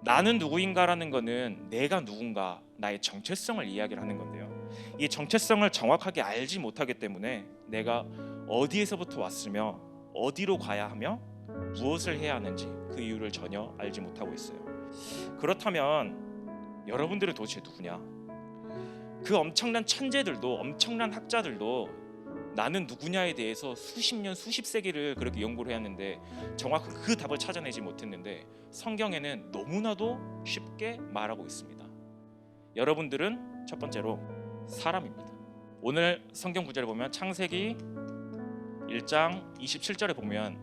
나는 누구인가라는 거는 내가 누군가, 나의 정체성을 이야기를 하는 건데요. 이 정체성을 정확하게 알지 못하기 때문에 내가 어디에서부터 왔으며 어디로 가야 하며 무엇을 해야 하는지 그 이유를 전혀 알지 못하고 있어요. 그렇다면 여러분들은 도대체 누구냐? 그 엄청난 천재들도, 엄청난 학자들도 나는 누구냐에 대해서 수십 년, 수십 세기를 그렇게 연구를 해왔는데 정확한 그 답을 찾아내지 못했는데 성경에는 너무나도 쉽게 말하고 있습니다. 여러분들은 첫 번째로 사람입니다. 오늘 성경 구절을 보면 창세기 1장 27절에 보면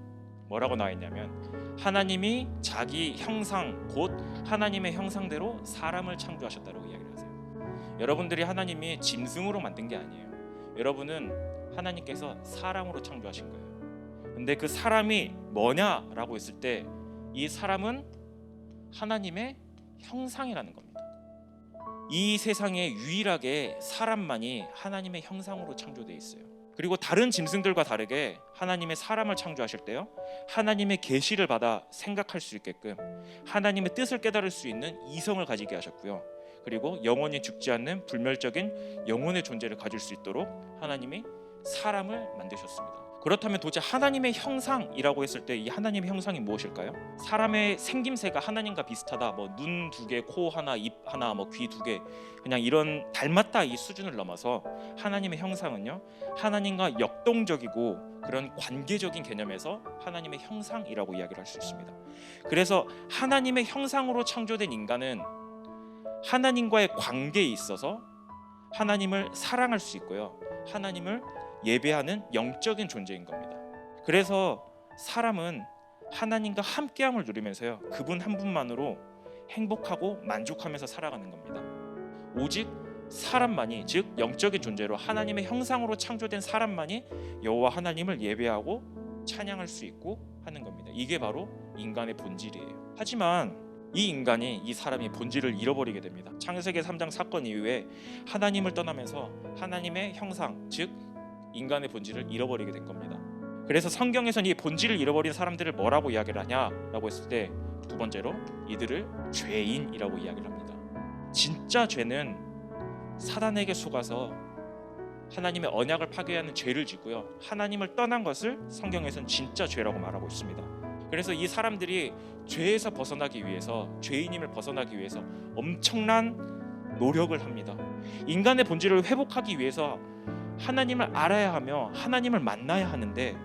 뭐라고 나와 있냐면 하나님이 자기 형상 곧 하나님의 형상대로 사람을 창조하셨다고 이야기를 하세요. 여러분들이 하나님이 짐승으로 만든 게 아니에요. 여러분은 하나님께서 사람으로 창조하신 거예요. 근데 그 사람이 뭐냐라고 했을 때 이 사람은 하나님의 형상이라는 겁니다. 이 세상에 유일하게 사람만이 하나님의 형상으로 창조되어 있어요. 그리고 다른 짐승들과 다르게 하나님의 사람을 창조하실 때요, 하나님의 계시를 받아 생각할 수 있게끔 하나님의 뜻을 깨달을 수 있는 이성을 가지게 하셨고요. 그리고 영원히 죽지 않는 불멸적인 영혼의 존재를 가질 수 있도록 하나님이 사람을 만드셨습니다. 그렇다면 도대체 하나님의 형상이라고 했을 때 이 하나님의 형상이 무엇일까요? 사람의 생김새가 하나님과 비슷하다, 뭐 눈 두 개, 코 하나, 입 하나, 뭐 귀 두 개, 그냥 이런 닮았다 이 수준을 넘어서 하나님의 형상은요, 하나님과 역동적이고 그런 관계적인 개념에서 하나님의 형상이라고 이야기를 할 수 있습니다. 그래서 하나님의 형상으로 창조된 인간은 하나님과의 관계에 있어서 하나님을 사랑할 수 있고요, 하나님을 예배하는 영적인 존재인 겁니다. 그래서 사람은 하나님과 함께함을 누리면서요, 그분 한 분만으로 행복하고 만족하면서 살아가는 겁니다. 오직 사람만이, 즉 영적인 존재로 하나님의 형상으로 창조된 사람만이 여호와 하나님을 예배하고 찬양할 수 있고 하는 겁니다. 이게 바로 인간의 본질이에요. 하지만 이 인간이, 이 사람이 본질을 잃어버리게 됩니다. 창세기 3장 사건 이후에 하나님을 떠나면서 하나님의 형상, 즉 인간의 본질을 잃어버리게 된 겁니다. 그래서 성경에서는 이 본질을 잃어버린 사람들을 뭐라고 이야기를 하냐라고 했을 때 두 번째로 이들을 죄인이라고 이야기를 합니다. 진짜 죄는 사단에게 속아서 하나님의 언약을 파괴하는 죄를 짓고요, 하나님을 떠난 것을 성경에서는 진짜 죄라고 말하고 있습니다. 그래서 이 사람들이 죄에서 벗어나기 위해서, 죄인임을 벗어나기 위해서 엄청난 노력을 합니다. 인간의 본질을 회복하기 위해서 하나님을 알아야 하며 하나님을 만나야 하는데,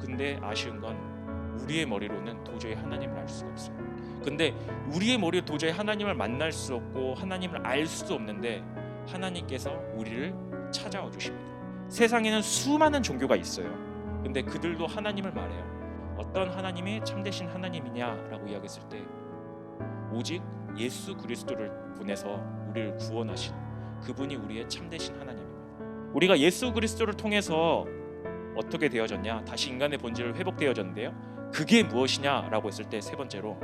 근데 아쉬운 건 우리의 머리로는 도저히 하나님을 알 수가 없어요. 근데 우리의 머리로 도저히 하나님을 만날 수 없고 하나님을 알 수도 없는데 하나님께서 우리를 찾아와 주십니다. 세상에는 수많은 종교가 있어요. 근데 그들도 하나님을 말해요. 어떤 하나님이 참되신 하나님이냐라고 이야기했을 때 오직 예수 그리스도를 보내서 우리를 구원하신 그분이 우리의 참되신 하나님입니다. 우리가 예수 그리스도를 통해서 어떻게 되어졌냐? 다시 인간의 본질을 회복되어졌는데요, 그게 무엇이냐라고 했을 때 세 번째로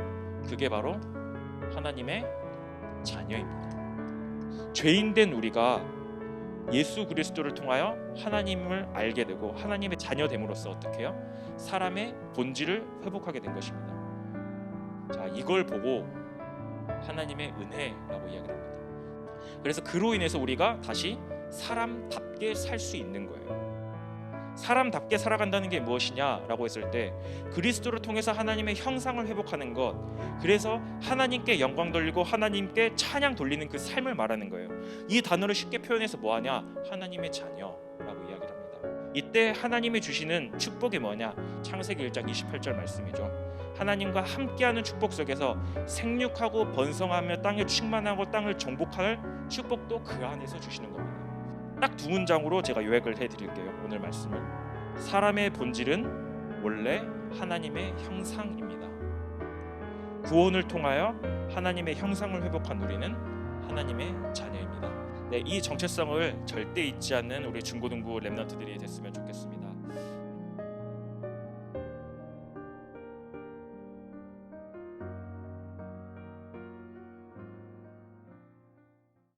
그게 바로 하나님의 자녀입니다. 죄인된 우리가 예수 그리스도를 통하여 하나님을 알게 되고 하나님의 자녀됨으로써 어떻게 해요? 사람의 본질을 회복하게 된 것입니다. 자, 이걸 보고 하나님의 은혜라고 이야기를 합니다. 그래서 그로 인해서 우리가 다시 사람답게 살 수 있는 거예요. 사람답게 살아간다는 게 무엇이냐라고 했을 때 그리스도를 통해서 하나님의 형상을 회복하는 것, 그래서 하나님께 영광 돌리고 하나님께 찬양 돌리는 그 삶을 말하는 거예요. 이 단어를 쉽게 표현해서 뭐하냐? 하나님의 자녀라고 이야기를 합니다. 이때 하나님이 주시는 축복이 뭐냐? 창세기 1장 28절 말씀이죠. 하나님과 함께하는 축복 속에서 생육하고 번성하며 땅을 충만하고 땅을 정복할 축복도 그 안에서 주시는 겁니다. 딱 두 문장으로 제가 요약을 해드릴게요. 오늘 말씀을. 사람의 본질은 원래 하나님의 형상입니다. 구원을 통하여 하나님의 형상을 회복한 우리는 하나님의 자녀입니다. 네, 이 정체성을 절대 잊지 않는 우리 중고등부 렘넌트들이 됐으면 좋겠습니다.